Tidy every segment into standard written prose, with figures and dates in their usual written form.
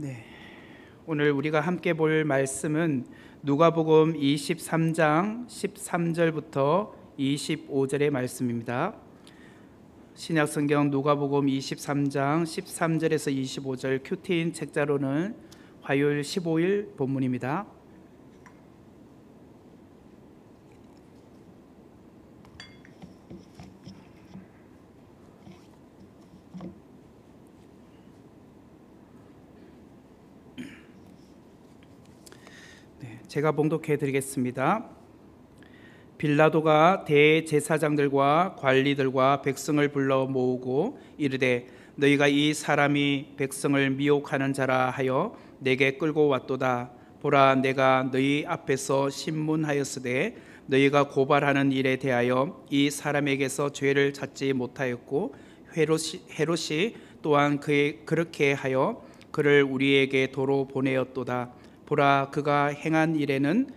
네, 오늘 우리가 함께 볼 말씀은 누가복음 23장 13절부터 25절의 말씀입니다. 신약성경 누가복음 23장 13절에서 25절 큐티인 책자로는 화요일 15일 본문입니다. 제가 봉독해 드리겠습니다. 빌라도가 대제사장들과 관리들과 백성을 불러 모으고 이르되 너희가 이 사람이 백성을 미혹하는 자라 하여 내게 끌고 왔도다. 보라, 내가 너희 앞에서 신문하였으되 너희가 고발하는 일에 대하여 이 사람에게서 죄를 찾지 못하였고 헤롯이 또한 그렇게 하여 그를 우리에게 도로 보내었도다. 보라, 그가 행한 일에는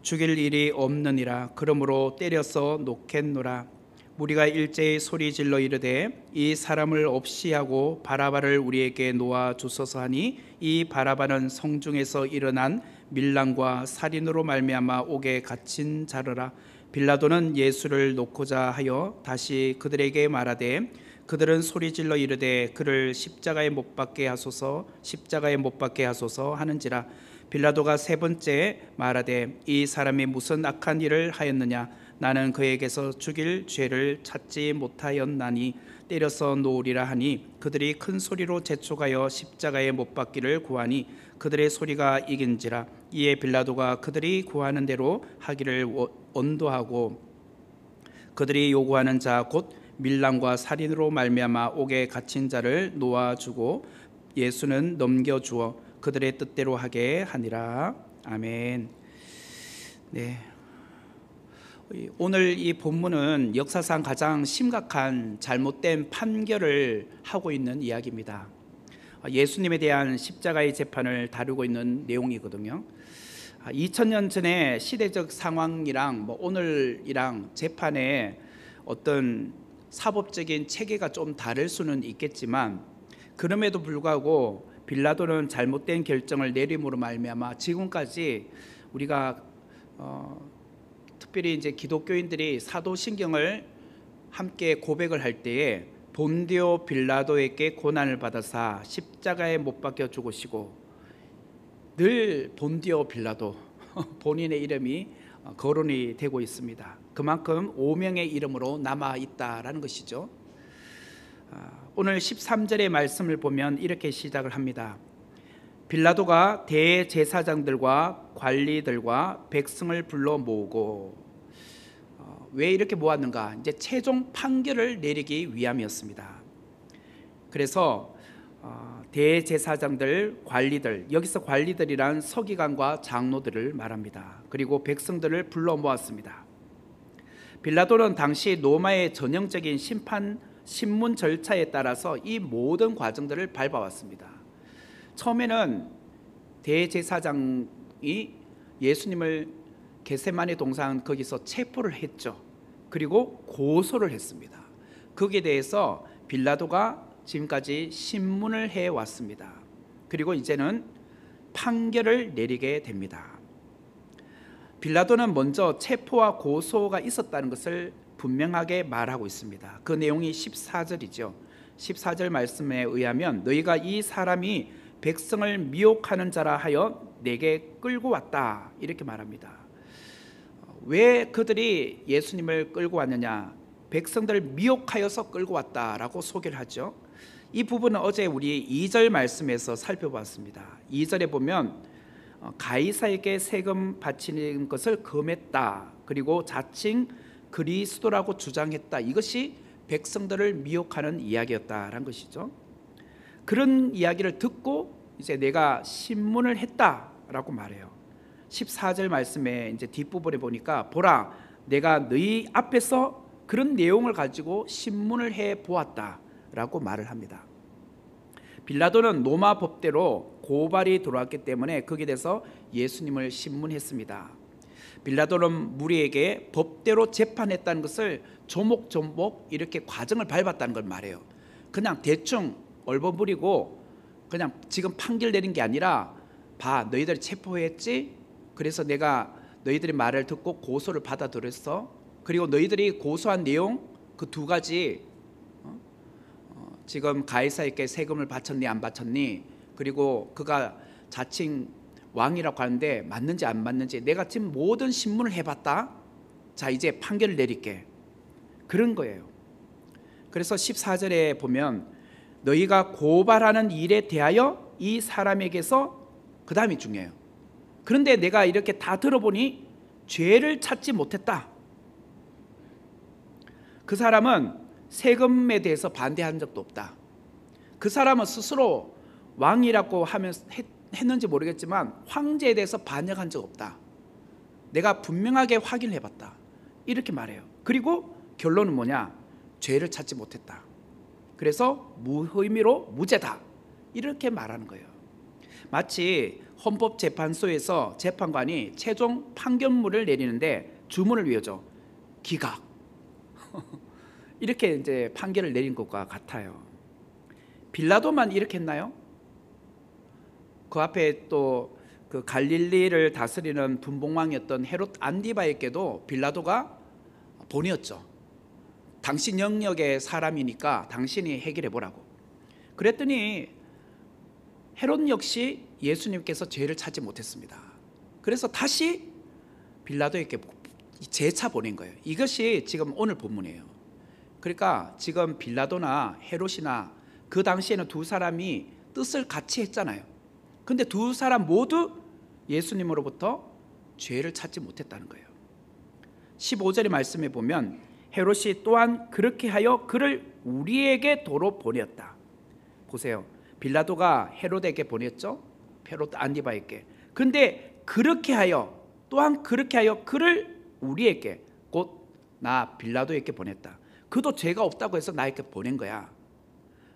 죽일 일이 없느니라. 그러므로 때려서 놓겠노라. 무리가 일제히 소리질러 이르되 이 사람을 없이 하고 바라바를 우리에게 놓아 주소서 하니 이 바라바는 성중에서 일어난 밀랑과 살인으로 말미암아 옥에 갇힌 자르라. 빌라도는 예수를 놓고자 하여 다시 그들에게 말하되 그들은 소리질러 이르되 그를 십자가에 못 박게 하소서 하는지라. 빌라도가 세 번째 말하되 이 사람이 무슨 악한 일을 하였느냐? 나는 그에게서 죽일 죄를 찾지 못하였나니 때려서 놓으리라 하니 그들이 큰 소리로 재촉하여 십자가에 못 박기를 구하니 그들의 소리가 이긴지라. 이에 빌라도가 그들이 구하는 대로 하기를 언도하고 그들이 요구하는 자 곧 밀랑과 살인으로 말미암아 옥에 갇힌 자를 놓아주고 예수는 넘겨주어 그들의 뜻대로 하게 하니라. 아멘. 네. 오늘 이 본문은 역사상 가장 심각한 잘못된 판결을 하고 있는 이야기입니다. 예수님에 대한 십자가의 재판을 다루고 있는 내용이거든요. 2000년 전의 시대적 상황이랑 오늘이랑 재판의 어떤 사법적인 체계가 좀 다를 수는 있겠지만 그럼에도 불구하고 빌라도는 잘못된 결정을 내림으로 말미암아 지금까지 우리가 특별히 이제 기독교인들이 사도신경을 함께 고백을 할 때에 본디오 빌라도에게 고난을 받아사 십자가에 못 박혀 죽으시고 늘 본디오 빌라도 본인의 이름이 거론이 되고 있습니다. 그만큼 오명의 이름으로 남아 있다라는 것이죠. 오늘 13절의 말씀을 보면 이렇게 시작을 합니다. 빌라도가 대제사장들과 관리들과 백성을 불러 모으고 왜 이렇게 모았는가? 이제 최종 판결을 내리기 위함이었습니다. 그래서 대제사장들, 관리들, 여기서 관리들이란 서기관과 장로들을 말합니다. 그리고 백성들을 불러 모았습니다. 빌라도는 당시 로마의 전형적인 신문 절차에 따라서 이 모든 과정들을 밟아왔습니다. 처음에는 대제사장이 예수님을 겟세마네 동산 거기서 체포를 했죠. 그리고 고소를 했습니다. 거기에 대해서 빌라도가 지금까지 신문을 해왔습니다. 그리고 이제는 판결을 내리게 됩니다. 빌라도는 먼저 체포와 고소가 있었다는 것을 분명하게 말하고 있습니다. 그 내용이 14절이죠. 14절 말씀에 의하면 너희가 이 사람이 백성을 미혹하는 자라 하여 내게 끌고 왔다 이렇게 말합니다. 왜 그들이 예수님을 끌고 왔느냐? 백성들을 미혹하여서 끌고 왔다라고 소개를 하죠. 이 부분은 어제 우리 2절 말씀에서 살펴봤습니다. 2절에 보면 가이사에게 세금 바치는 것을 금했다. 그리고 자칭 그리스도라고 주장했다. 이것이 백성들을 미혹하는 이야기였다라는 것이죠. 그런 이야기를 듣고 이제 내가 신문을 했다라고 말해요. 14절 말씀에 이제 뒷부분에 보니까 보라, 내가 너희 앞에서 그런 내용을 가지고 신문을 해 보았다라고 말을 합니다. 빌라도는 로마 법대로 고발이 들어왔기 때문에 거기에 대해서 예수님을 신문했습니다. 빌라도는 무리에게 법대로 재판했다는 것을 조목조목 이렇게 과정을 밟았다는 걸 말해요. 그냥 대충 얼버무리고 그냥 지금 판결 내린 게 아니라 봐, 너희들 체포했지? 그래서 내가 너희들의 말을 듣고 고소를 받아들였어. 그리고 너희들이 고소한 내용 그 두 가지, 지금 가이사에게 세금을 바쳤니 안 바쳤니, 그리고 그가 자칭 왕이라고 하는데 맞는지 안 맞는지 내가 지금 모든 신문을 해봤다. 자, 이제 판결을 내릴게. 그런 거예요. 그래서 14절에 보면 너희가 고발하는 일에 대하여 이 사람에게서, 그 다음이 중요해요. 그런데 내가 이렇게 다 들어보니 죄를 찾지 못했다. 그 사람은 세금에 대해서 반대한 적도 없다. 그 사람은 스스로 왕이라고 하면서 했는지 모르겠지만 황제에 대해서 반역한 적 없다. 내가 분명하게 확인을 해봤다. 이렇게 말해요. 그리고 결론은 뭐냐? 죄를 찾지 못했다. 그래서 무혐의로 무죄다. 이렇게 말하는 거예요. 마치 헌법재판소에서 재판관이 최종 판결문을 내리는데 주문을 외우죠. 기각. 이렇게 이제 판결을 내린 것과 같아요. 빌라도만 이렇게 했나요? 그 앞에 또 그 갈릴리를 다스리는 분봉왕이었던 헤롯 안디바에게도 빌라도가 보내었죠. 당신 영역의 사람이니까 당신이 해결해 보라고. 그랬더니 헤롯 역시 예수님께서 죄를 찾지 못했습니다. 그래서 다시 빌라도에게 재차 보낸 거예요. 이것이 지금 오늘 본문이에요. 그러니까 지금 빌라도나 헤롯이나 그 당시에는 두 사람이 뜻을 같이 했잖아요. 근데 두 사람 모두 예수님으로부터 죄를 찾지 못했다는 거예요. 15절의 말씀에 보면 헤롯이 또한 그렇게 하여 그를 우리에게 도로 보냈다. 보세요. 빌라도가 헤롯에게 보냈죠. 헤롯 안디바에게. 근데 그렇게 하여, 또한 그렇게 하여 그를 우리에게, 곧 나 빌라도에게 보냈다. 그도 죄가 없다고 해서 나에게 보낸 거야.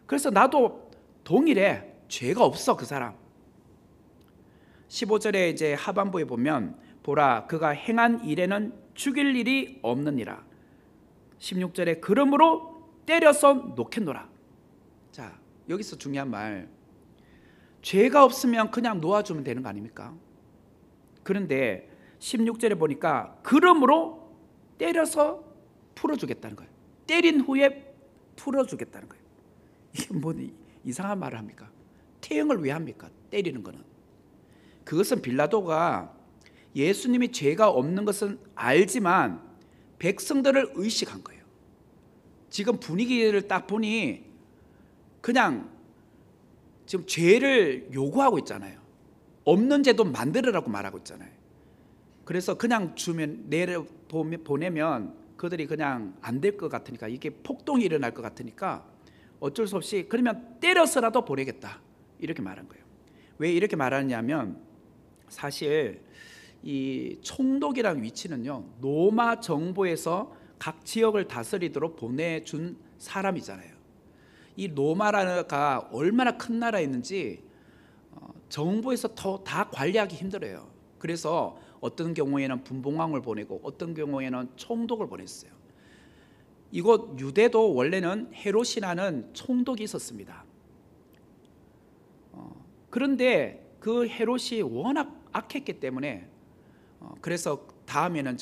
그래서 나도 동일해. 죄가 없어, 그 사람. 15절에 이제 하반부에 보면 보라 그가 행한 일에는 죽일 일이 없느니라. 16절에 그러므로 때려서 놓겠노라. 자, 여기서 중요한 말, 죄가 없으면 그냥 놓아주면 되는 거 아닙니까? 그런데 16절에 보니까 그러므로 때려서 풀어주겠다는 거예요. 때린 후에 풀어주겠다는 거예요. 이게 뭐 이상한 말을 합니까? 태형을 왜 합니까? 때리는 거는. 그것은 빌라도가 예수님이 죄가 없는 것은 알지만 백성들을 의식한 거예요. 지금 분위기를 딱 보니 그냥 지금 죄를 요구하고 있잖아요. 없는 죄도 만들으라고 말하고 있잖아요. 그래서 그냥 주면, 내려 보내면 그들이 그냥 안 될 것 같으니까, 이게 폭동이 일어날 것 같으니까 어쩔 수 없이 그러면 때려서라도 보내겠다, 이렇게 말한 거예요. 왜 이렇게 말하느냐면 사실 이 총독이라는 위치는요, 로마 정부에서 각 지역을 다스리도록 보내준 사람이잖아요. 이 로마가 얼마나 큰 나라였는지 정부에서 다 관리하기 힘들어요. 그래서 어떤 경우에는 분봉왕을 보내고 어떤 경우에는 총독을 보냈어요. 이곳 유대도 원래는 헤롯이라는 총독이 있었습니다. 그런데 그 헤롯이 워낙 악했기 때문에 그래서 다음에는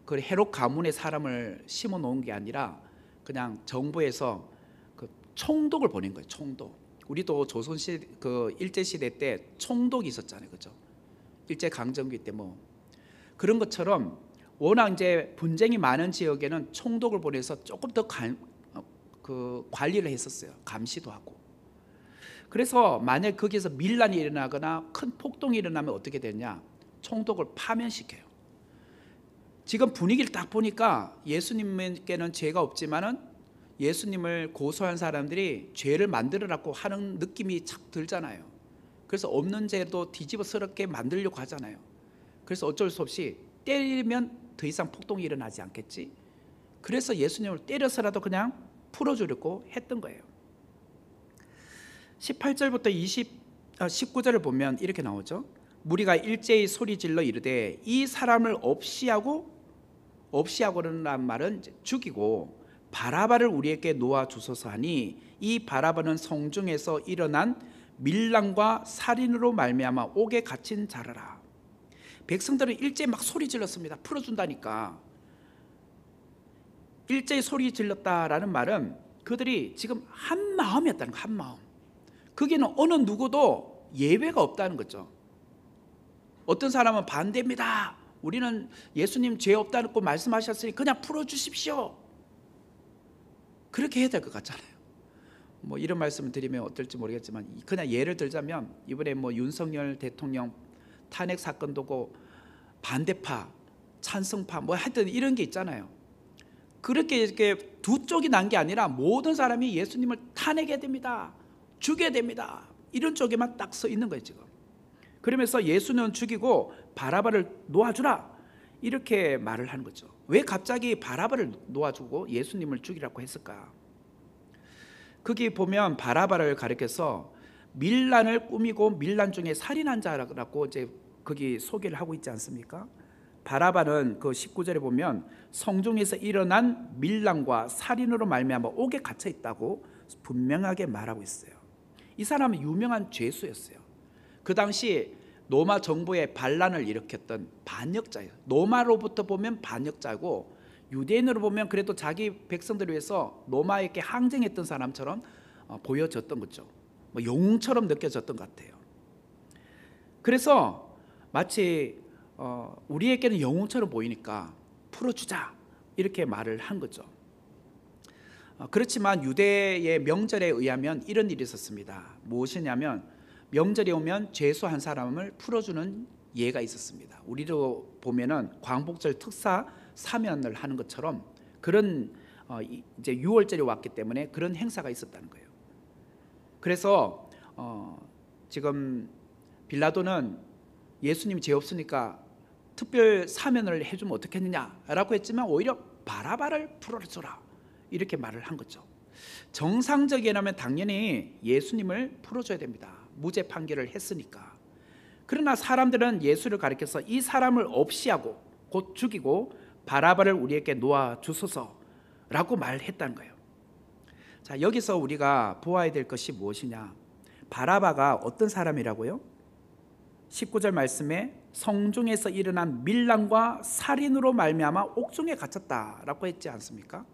그 헤롯 가문의 사람을 심어 놓은 게 아니라 그냥 정부에서 그 총독을 보낸 거예요. 총독. 우리도 조선시대 그 일제시대 때 총독이 있었잖아요, 그죠? 일제 강점기 때 뭐 그런 것처럼 워낙 이제 분쟁이 많은 지역에는 총독을 보내서 조금 더 그 관리를 했었어요. 감시도 하고. 그래서 만약 거기서 밀란이 일어나거나 큰 폭동이 일어나면 어떻게 되냐? 총독을 파면시켜요. 지금 분위기를 딱 보니까 예수님께는 죄가 없지만은 예수님을 고소한 사람들이 죄를 만들으라고 하는 느낌이 착 들잖아요. 그래서 없는 죄도 뒤집어스럽게 만들려고 하잖아요. 그래서 어쩔 수 없이 때리면 더 이상 폭동이 일어나지 않겠지. 그래서 예수님을 때려서라도 그냥 풀어주려고 했던 거예요. 18절부터 19절을 보면 이렇게 나오죠. 무리가 일제히 소리질러 이르되 이 사람을 없이하고는 말은 죽이고 바라바를 우리에게 놓아 주소서 하니 이 바라바는 성중에서 일어난 밀란과 살인으로 말미암아 옥에 갇힌 자라라. 백성들은 일제히 막 소리 질렀습니다. 풀어준다니까. 일제히 소리 질렀다라는 말은 그들이 지금 한 마음이었다는 거예요. 한 마음. 거기는 어느 누구도 예외가 없다는 거죠. 어떤 사람은 반대입니다. 우리는 예수님 죄 없다고 말씀하셨으니 그냥 풀어주십시오. 그렇게 해야 될 것 같잖아요. 뭐 이런 말씀을 드리면 어떨지 모르겠지만 그냥 예를 들자면 이번에 뭐 윤석열 대통령 탄핵 사건도고 반대파, 찬성파 뭐 하여튼 이런 게 있잖아요. 그렇게 이렇게 두 쪽이 난 게 아니라 모든 사람이 예수님을 탄핵해야 됩니다. 죽여야 됩니다. 이런 쪽에만 딱 서 있는 거예요 지금. 그러면서 예수는 죽이고 바라바를 놓아주라 이렇게 말을 하는 거죠. 왜 갑자기 바라바를 놓아주고 예수님을 죽이라고 했을까? 거기 보면 바라바를 가리켜서 밀란을 꾸미고 밀란 중에 살인한 자라고 이제 거기 소개를 하고 있지 않습니까? 바라바는 그 19절에 보면 성중에서 일어난 밀란과 살인으로 말미암아 옥에 갇혀 있다고 분명하게 말하고 있어요. 이 사람은 유명한 죄수였어요. 그 당시 로마 정부의 반란을 일으켰던 반역자예요. 로마로부터 보면 반역자고 유대인으로 보면 그래도 자기 백성들을 위해서 로마에게 항쟁했던 사람처럼 보여졌던 거죠. 뭐 영웅처럼 느껴졌던 것 같아요. 그래서 마치 우리에게는 영웅처럼 보이니까 풀어주자 이렇게 말을 한 거죠. 그렇지만 유대의 명절에 의하면 이런 일이 있었습니다. 무엇이냐면 명절이 오면 죄수 한 사람을 풀어주는 예가 있었습니다. 우리로 보면은 광복절 특사 사면을 하는 것처럼 그런 이제 6월절이 왔기 때문에 그런 행사가 있었다는 거예요. 그래서 지금 빌라도는 예수님이 죄 없으니까 특별 사면을 해주면 어떻겠느냐라고 했지만 오히려 바라바를 풀어줘라 이렇게 말을 한 거죠. 정상적이라면 당연히 예수님을 풀어줘야 됩니다. 무죄 판결을 했으니까. 그러나 사람들은 예수를 가리켜서 이 사람을 없이 하고 곧 죽이고 바라바를 우리에게 놓아주소서라고 말했다는 거예요. 자, 여기서 우리가 보아야 될 것이 무엇이냐? 바라바가 어떤 사람이라고요? 19절 말씀에 성중에서 일어난 밀란과 살인으로 말미암아 옥중에 갇혔다라고 했지 않습니까?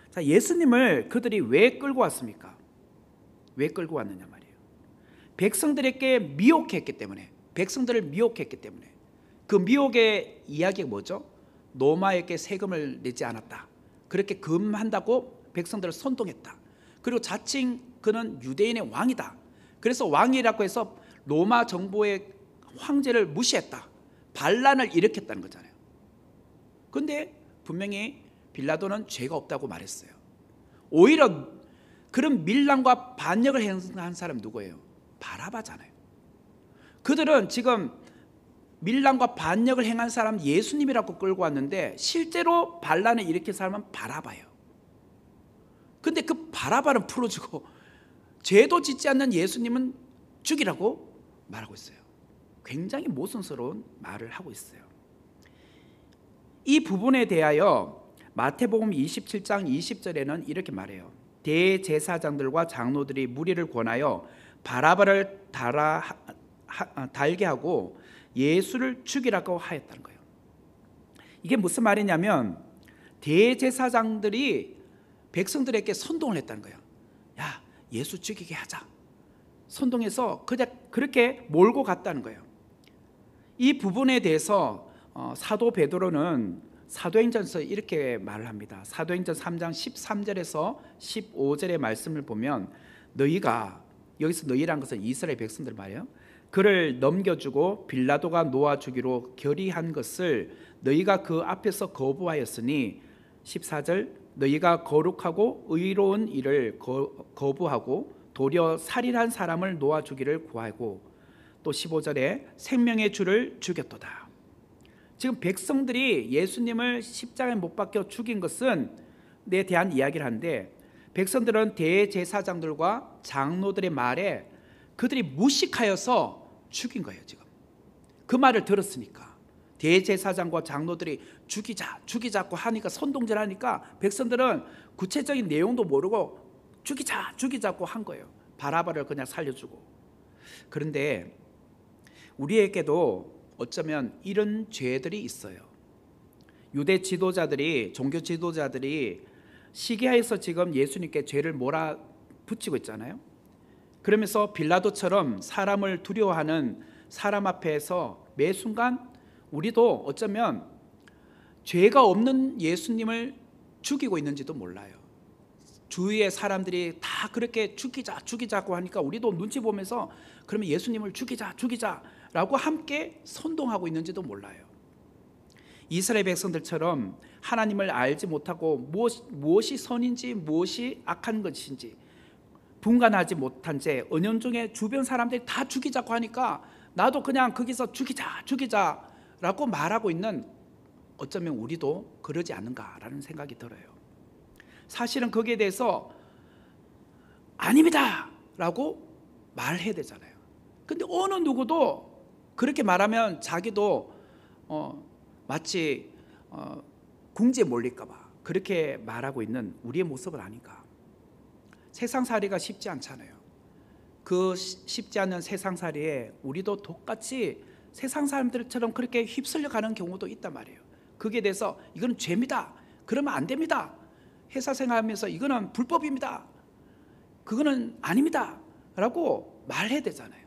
자, 예수님을 그들이 왜 끌고 왔습니까? 왜 끌고 왔느냐 말이에요. 백성들에게 미혹했기 때문에, 백성들을 미혹했기 때문에. 그 미혹의 이야기가 뭐죠? 로마에게 세금을 내지 않았다. 그렇게 금한다고 백성들을 선동했다. 그리고 자칭 그는 유대인의 왕이다. 그래서 왕이라고 해서 로마 정부의 황제를 무시했다. 반란을 일으켰다는 거잖아요. 그런데 분명히 빌라도는 죄가 없다고 말했어요. 오히려 그런 밀란과 반역을 행한 사람 누구예요? 바라바잖아요. 그들은 지금 밀란과 반역을 행한 사람 예수님이라고 끌고 왔는데 실제로 반란을 일으킨 사람은 바라바예요. 근데 그 바라바는 풀어주고 죄도 짓지 않는 예수님은 죽이라고 말하고 있어요. 굉장히 모순스러운 말을 하고 있어요. 이 부분에 대하여 마태복음 27장 20절에는 이렇게 말해요. 대제사장들과 장로들이 무리를 권하여 바라바를 달게 하고 예수를 죽이라고 하였다는 거예요. 이게 무슨 말이냐면 대제사장들이 백성들에게 선동을 했다는 거예요. 야, 예수 죽이게 하자. 선동해서 그냥 그렇게 몰고 갔다는 거예요. 이 부분에 대해서 사도 베드로는 사도행전에서 이렇게 말을 합니다. 사도행전 3장 13절에서 15절의 말씀을 보면 너희가, 여기서 너희란 것은 이스라엘 백성들 말이에요. 그를 넘겨주고 빌라도가 놓아주기로 결의한 것을 너희가 그 앞에서 거부하였으니 14절 너희가 거룩하고 의로운 일을 거부하고 도리어 살인한 사람을 놓아주기를 구하고 또 15절에 생명의 주를 죽였도다. 지금 백성들이 예수님을 십자가에 못 박혀 죽인 것은 에 대한 이야기를 하는데 백성들은 대제사장들과 장로들의 말에 그들이 무식하여서 죽인 거예요. 지금 그 말을 들었으니까 대제사장과 장로들이 죽이자고 하니까 선동질 하니까 백성들은 구체적인 내용도 모르고 죽이자고 한 거예요. 바라바를 그냥 살려주고. 그런데 우리에게도 어쩌면 이런 죄들이 있어요. 유대 지도자들이, 종교 지도자들이 시기하에서 지금 예수님께 죄를 몰아붙이고 있잖아요. 그러면서 빌라도처럼 사람을 두려워하는 사람 앞에서 매 순간 우리도 어쩌면 죄가 없는 예수님을 죽이고 있는지도 몰라요. 주위의 사람들이 다 그렇게 죽이자고 하니까 우리도 눈치 보면서 그러면 예수님을 죽이자라고 함께 선동하고 있는지도 몰라요. 이스라엘 백성들처럼 하나님을 알지 못하고 무엇이 선인지 무엇이 악한 것인지 분간하지 못한 채 은연중에 주변 사람들이 다 죽이자고 하니까 나도 그냥 거기서 죽이자라고 말하고 있는, 어쩌면 우리도 그러지 않는가라는 생각이 들어요. 사실은 거기에 대해서 아닙니다 라고 말해야 되잖아요. 근데 어느 누구도 그렇게 말하면 자기도 마치 궁지에 몰릴까 봐 그렇게 말하고 있는 우리의 모습은 아닌가. 세상살이가 쉽지 않잖아요. 그 쉽지 않은 세상살이에 우리도 똑같이 세상 사람들처럼 그렇게 휩쓸려 가는 경우도 있단 말이에요. 거기에 대해서 이거는 죄입니다, 그러면 안 됩니다, 회사 생활하면서 이거는 불법입니다, 그거는 아닙니다 라고 말해야 되잖아요.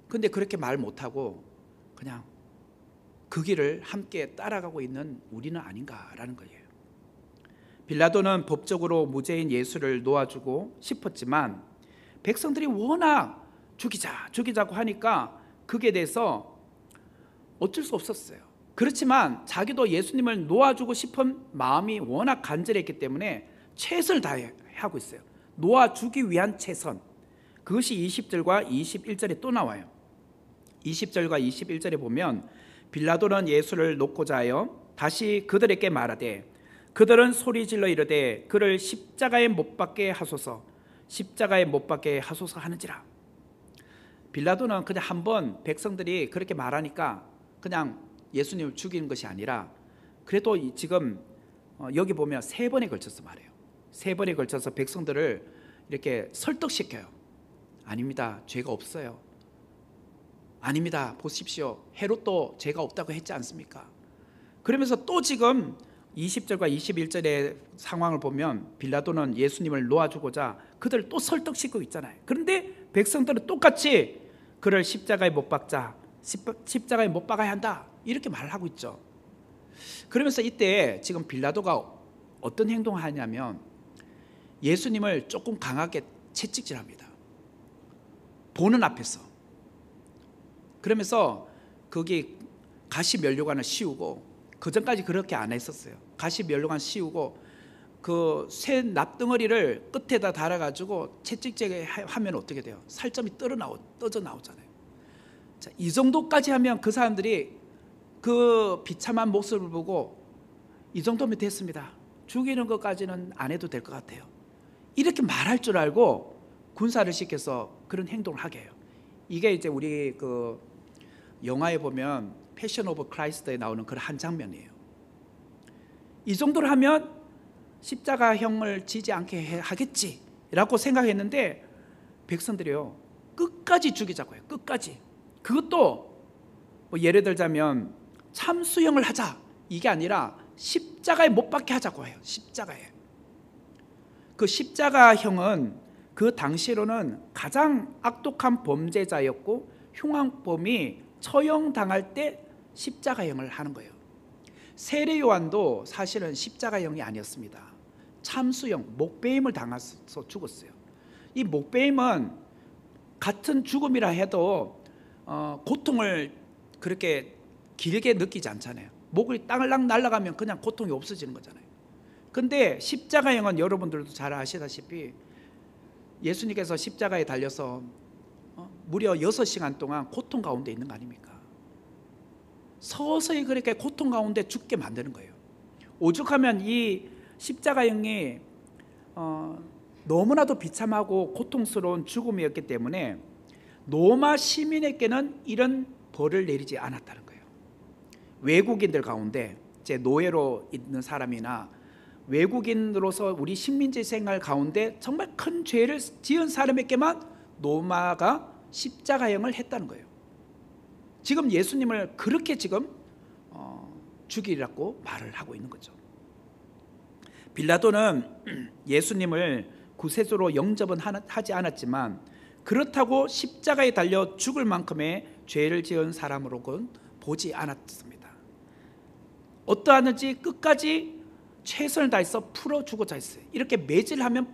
근데 그렇게 말 못하고 그냥 그 길을 함께 따라가고 있는 우리는 아닌가라는 거예요. 빌라도는 법적으로 무죄인 예수를 놓아주고 싶었지만 백성들이 워낙 죽이자고 하니까 그게 대해서 어쩔 수 없었어요. 그렇지만 자기도 예수님을 놓아주고 싶은 마음이 워낙 간절했기 때문에 최선을 다하고 있어요. 놓아주기 위한 최선. 그것이 20절과 21절에 또 나와요. 20절과 21절에 보면 빌라도는 예수를 놓고자 하여 다시 그들에게 말하되 그들은 소리질러 이르되 그를 십자가에 못 박게 하소서, 십자가에 못 박게 하소서 하는지라. 빌라도는 그냥 한번 백성들이 그렇게 말하니까 그냥 예수님을 죽이는 것이 아니라 그래도 지금 여기 보면 3번에 걸쳐서 말해요. 3번에 걸쳐서 백성들을 이렇게 설득시켜요. 아닙니다, 죄가 없어요. 아닙니다, 보십시오, 헤롯도 죄가 없다고 했지 않습니까? 그러면서 또 지금 20절과 21절의 상황을 보면 빌라도는 예수님을 놓아주고자 그들을 또 설득시키고 있잖아요. 그런데 백성들은 똑같이 그를 십자가에 못 박자, 십자가에 못 박아야 한다 이렇게 말하고 있죠. 그러면서 이때 지금 빌라도가 어떤 행동을 하냐면 예수님을 조금 강하게 채찍질합니다. 보는 앞에서. 그러면서 거기 가시 면류관을 씌우고, 그 전까지 그렇게 안 했었어요. 가시 면류관 씌우고 그 쇠 납덩어리를 끝에다 달아가지고 채찍질을 하면 어떻게 돼요? 살점이 떠져 나오잖아요. 자, 이 정도까지 하면 그 사람들이 그 비참한 모습을 보고 이 정도면 됐습니다, 죽이는 것까지는 안 해도 될 것 같아요, 이렇게 말할 줄 알고 군사를 시켜서 그런 행동을 하게 해요. 이게 이제 우리 그 영화에 보면 패션 오브 크라이스트에 나오는 그런 한 장면이에요. 이 정도를 하면 십자가형을 지지 않게 하겠지라고 생각했는데 백성들이요 끝까지 죽이자고 해요. 끝까지. 그것도 뭐 예를 들자면 참수형을 하자 이게 아니라 십자가에 못 박게 하자고 해요. 십자가에. 그 십자가형은 그 당시로는 가장 악독한 범죄자였고 흉악범이 처형당할 때 십자가형을 하는 거예요. 세례 요한도 사실은 십자가형이 아니었습니다. 참수형, 목베임을 당해서 죽었어요. 이 목베임은 같은 죽음이라 해도 고통을 그렇게 길게 느끼지 않잖아요. 목이 땅을 날아가면 그냥 고통이 없어지는 거잖아요. 근데 십자가형은 여러분들도 잘 아시다시피 예수님께서 십자가에 달려서 무려 6시간 동안 고통 가운데 있는 거 아닙니까? 서서히 그렇게 고통 가운데 죽게 만드는 거예요. 오죽하면 이 십자가형이 너무나도 비참하고 고통스러운 죽음이었기 때문에 로마 시민에게는 이런 벌을 내리지 않았다는 거예요. 외국인들 가운데 제 노예로 있는 사람이나 외국인으로서 우리 식민지 생활 가운데 정말 큰 죄를 지은 사람에게만 로마가 십자가형을 했다는 거예요. 지금 예수님을 그렇게 지금 죽이라고 말을 하고 있는 거죠. 빌라도는 예수님을 구세주로 영접은 하지 않았지만 그렇다고 십자가에 달려 죽을 만큼의 죄를 지은 사람으로는 보지 않았습니다. 어떠하든지 끝까지 최선을 다해서 풀어주고자 했어요. 이렇게 매질하면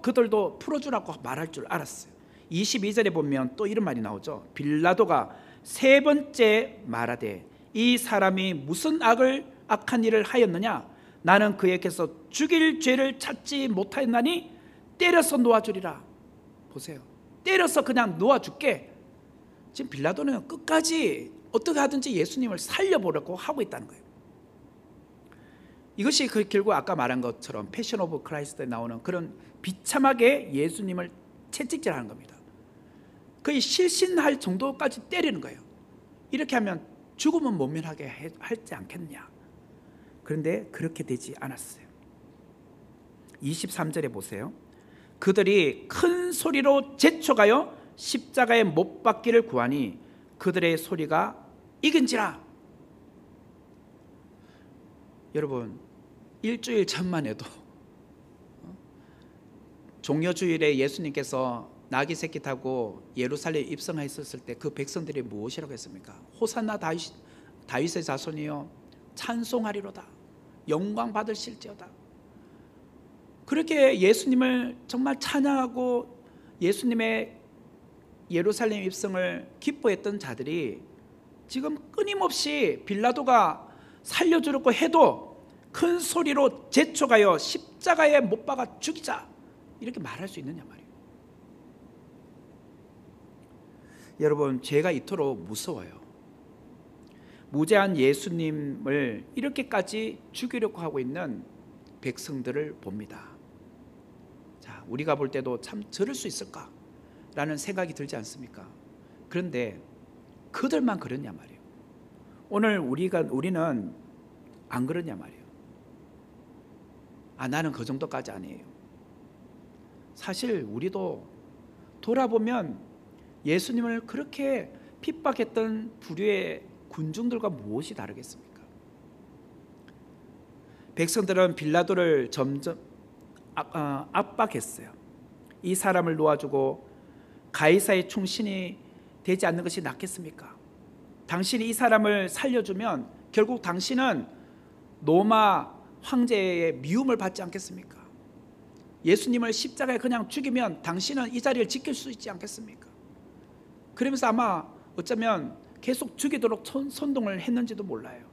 그들도 풀어주라고 말할 줄 알았어요. 22절에 보면 또 이런 말이 나오죠. 빌라도가 세 번째 말하되 이 사람이 무슨 악한 일을 하였느냐? 나는 그에게서 죽일 죄를 찾지 못하였나니 때려서 놓아주리라. 보세요. 때려서 그냥 놓아줄게. 지금 빌라도는 끝까지 어떻게 하든지 예수님을 살려보려고 하고 있다는 거예요. 이것이 결국 아까 말한 것처럼 패션 오브 크라이스트에 나오는 그런 비참하게 예수님을 채찍질하는 겁니다. 거의 실신할 정도까지 때리는 거예요. 이렇게 하면 죽음은 모면하게 하지 않겠냐. 그런데 그렇게 되지 않았어요. 23절에 보세요. 그들이 큰 소리로 재촉하여 십자가에 못 박기를 구하니 그들의 소리가 이긴지라. 여러분, 일주일 전만 해도 종려주일에 예수님께서 나귀 새끼 타고 예루살렘에 입성하셨을 때 그 백성들이 무엇이라고 했습니까? 호산나 다윗의 자손이여 찬송하리로다. 영광 받으실지어다. 그렇게 예수님을 정말 찬양하고 예수님의 예루살렘 입성을 기뻐했던 자들이 지금 끊임없이 빌라도가 살려주려고 해도 큰 소리로 재촉하여 십자가에 못 박아 죽이자 이렇게 말할 수 있느냐 말이에요. 여러분, 죄가 이토록 무서워요. 무죄한 예수님을 이렇게까지 죽이려고 하고 있는 백성들을 봅니다. 자, 우리가 볼 때도 참 저럴 수 있을까? 라는 생각이 들지 않습니까? 그런데 그들만 그러냐 말이에요. 오늘 우리는 안 그러냐 말이에요. 나는 그 정도까지 아니에요. 사실 우리도 돌아보면 예수님을 그렇게 핍박했던 부류의 군중들과 무엇이 다르겠습니까? 백성들은 빌라도를 점점 압박했어요. 이 사람을 놓아주고 가이사의 충신이 되지 않는 것이 낫겠습니까? 당신이 이 사람을 살려주면 결국 당신은 로마 황제의 미움을 받지 않겠습니까? 예수님을 십자가에 그냥 죽이면 당신은 이 자리를 지킬 수 있지 않겠습니까? 그러면서 아마 어쩌면 계속 죽이도록 선동을 했는지도 몰라요.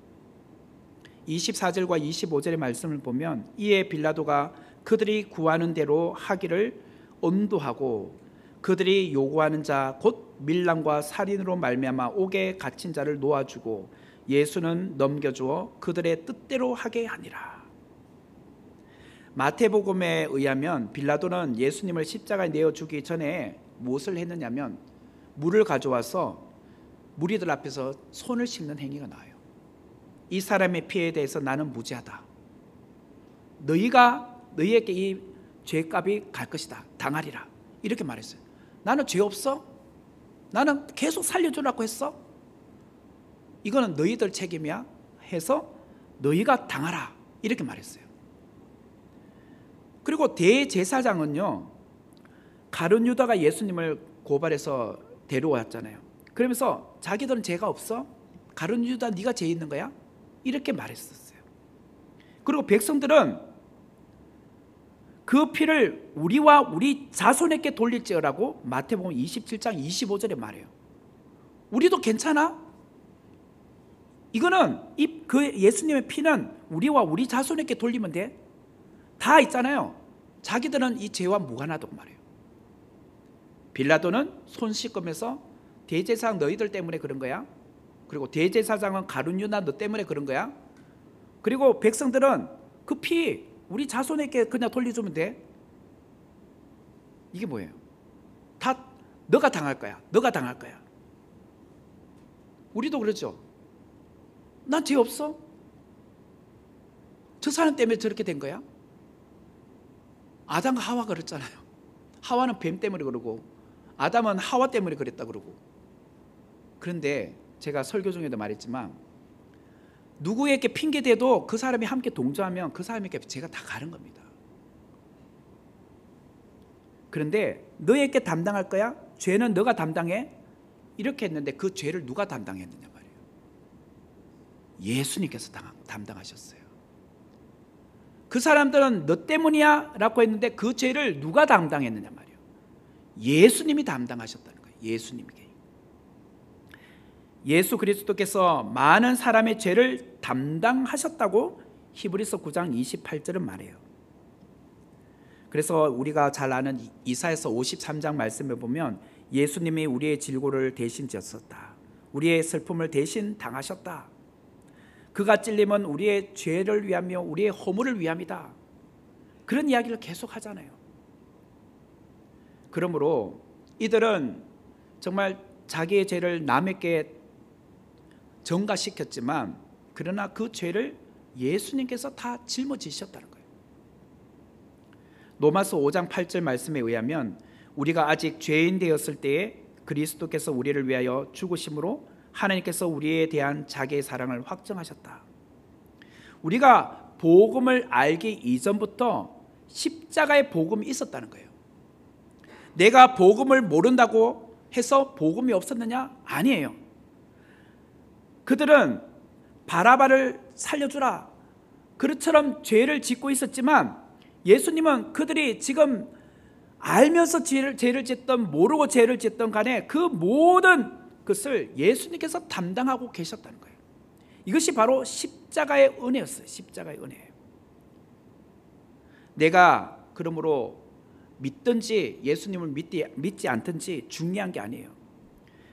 24절과 25절의 말씀을 보면 이에 빌라도가 그들이 구하는 대로 하기를 언도하고 그들이 요구하는 자 곧 밀람과 살인으로 말미암아 옥에 갇힌 자를 놓아주고 예수는 넘겨주어 그들의 뜻대로 하게 하니라. 마태복음에 의하면 빌라도는 예수님을 십자가에 내어 주기 전에 무엇을 했느냐면 물을 가져와서 무리들 앞에서 손을 씻는 행위가 나와요. 이 사람의 피해에 대해서 나는 무죄하다. 너희에게 이 죄값이 갈 것이다. 당하리라. 이렇게 말했어요. 나는 죄 없어? 나는 계속 살려주라고 했어? 이거는 너희들 책임이야 해서 너희가 당하라. 이렇게 말했어요. 그리고 대제사장은요, 가룟 유다가 예수님을 고발해서 데려왔잖아요. 그러면서 자기들은 죄가 없어? 가룟 유다 네가 죄 있는 거야? 이렇게 말했었어요. 그리고 백성들은 그 피를 우리와 우리 자손에게 돌릴지어라고 마태복음 27장 25절에 말해요. 우리도 괜찮아? 이거는 그 예수님의 피는 우리와 우리 자손에게 돌리면 돼? 다 있잖아요. 자기들은 이 죄와 무관하다고 말해요. 빌라도는 손 씻으면서 대제사장 너희들 때문에 그런 거야? 그리고 대제사장은 가룟 유다 너 때문에 그런 거야? 그리고 백성들은 그 피 우리 자손에게 그냥 돌려주면 돼? 이게 뭐예요? 다 너가 당할 거야. 너가 당할 거야. 우리도 그러죠. 난 죄 없어? 저 사람 때문에 저렇게 된 거야? 아담과 하와 그랬잖아요. 하와는 뱀 때문에 그러고 아담은 하와 때문에 그랬다 그러고. 그런데 제가 설교 중에도 말했지만 누구에게 핑계대도 그 사람이 함께 동조하면 그 사람에게 죄가 다 가는 겁니다. 그런데 너에게 담당할 거야? 죄는 너가 담당해? 이렇게 했는데 그 죄를 누가 담당했느냐 말이에요. 예수님께서 담당하셨어요. 그 사람들은 너 때문이야 라고 했는데 그 죄를 누가 담당했느냐 말이에요. 예수님이 담당하셨다는 거예요. 예수님께. 예수 그리스도께서 많은 사람의 죄를 담당하셨다고 히브리서 9장 28절은 말해요. 그래서 우리가 잘 아는 이사야서 53장 말씀을 보면 예수님이 우리의 질고를 대신 졌었다. 우리의 슬픔을 대신 당하셨다. 그가 찔림은 우리의 죄를 위하며 우리의 허물을 위함이다. 그런 이야기를 계속 하잖아요. 그러므로 이들은 정말 자기의 죄를 남에게 전가시켰지만 그러나 그 죄를 예수님께서 다 짊어지셨다는 거예요. 로마서 5장 8절 말씀에 의하면 우리가 아직 죄인 되었을 때에 그리스도께서 우리를 위하여 죽으심으로 하나님께서 우리에 대한 자기의 사랑을 확정하셨다. 우리가 복음을 알기 이전부터 십자가의 복음이 있었다는 거예요. 내가 복음을 모른다고 해서 복음이 없었느냐? 아니에요. 그들은 바라바를 살려주라 그처럼 죄를 짓고 있었지만 예수님은 그들이 지금 알면서 죄를 짓던 모르고 죄를 짓던 간에 그 모든 것을 예수님께서 담당하고 계셨다는 거예요. 이것이 바로 십자가의 은혜였어요. 십자가의 은혜예요. 내가 그러므로 믿든지 예수님을 믿지 않든지 중요한 게 아니에요.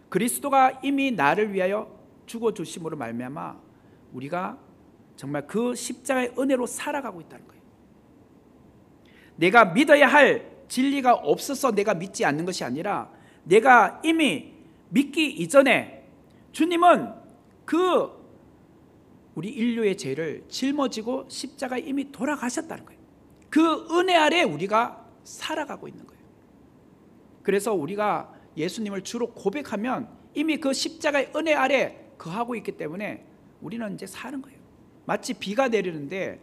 그리스도가 이미 나를 위하여 죽어주심으로 말미암아 우리가 정말 그 십자가의 은혜로 살아가고 있다는 거예요. 내가 믿어야 할 진리가 없어서 내가 믿지 않는 것이 아니라 내가 이미 믿기 이전에 주님은 그 우리 인류의 죄를 짊어지고 십자가에 이미 돌아가셨다는 거예요. 그 은혜 아래 우리가 살아가고 있는 거예요. 그래서 우리가 예수님을 주로 고백하면 이미 그 십자가의 은혜 아래 거하고 있기 때문에 우리는 이제 사는 거예요. 마치 비가 내리는데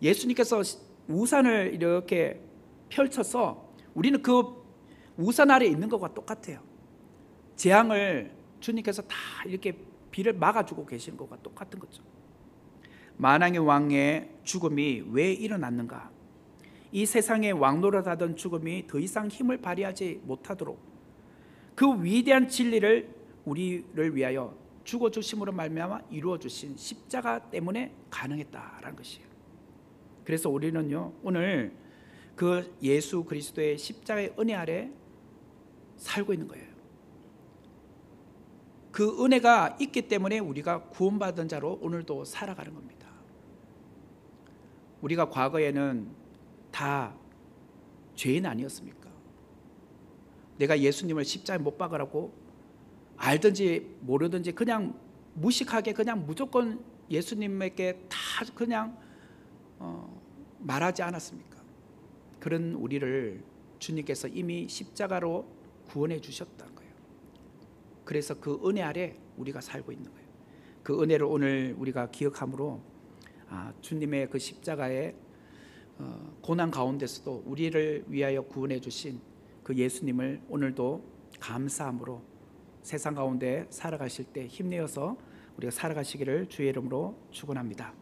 예수님께서 우산을 이렇게 펼쳐서 우리는 그 우산 아래 있는 것과 똑같아요. 재앙을 주님께서 다 이렇게 비를 막아주고 계시는 것과 똑같은 거죠. 만왕의 왕의 죽음이 왜 일어났는가? 이 세상의 왕노릇하던 죽음이 더 이상 힘을 발휘하지 못하도록 그 위대한 진리를 우리를 위하여 죽어주심으로 말미암아 이루어주신 십자가 때문에 가능했다라는 것이에요. 그래서 우리는요 오늘 그 예수 그리스도의 십자가의 은혜 아래 살고 있는 거예요. 그 은혜가 있기 때문에 우리가 구원받은 자로 오늘도 살아가는 겁니다. 우리가 과거에는 다 죄인 아니었습니까? 내가 예수님을 십자가에 못 박으라고 알든지 모르든지 그냥 무식하게 그냥 무조건 예수님에게 다 그냥 말하지 않았습니까? 그런 우리를 주님께서 이미 십자가로 구원해 주셨다는 거예요. 그래서 그 은혜 아래 우리가 살고 있는 거예요. 그 은혜를 오늘 우리가 기억함으로 주님의 그 십자가의 고난 가운데서도 우리를 위하여 구원해 주신 그 예수님을 오늘도 감사함으로 세상 가운데 살아가실 때 힘내어서 우리가 살아가시기를 주의 이름으로 축원합니다.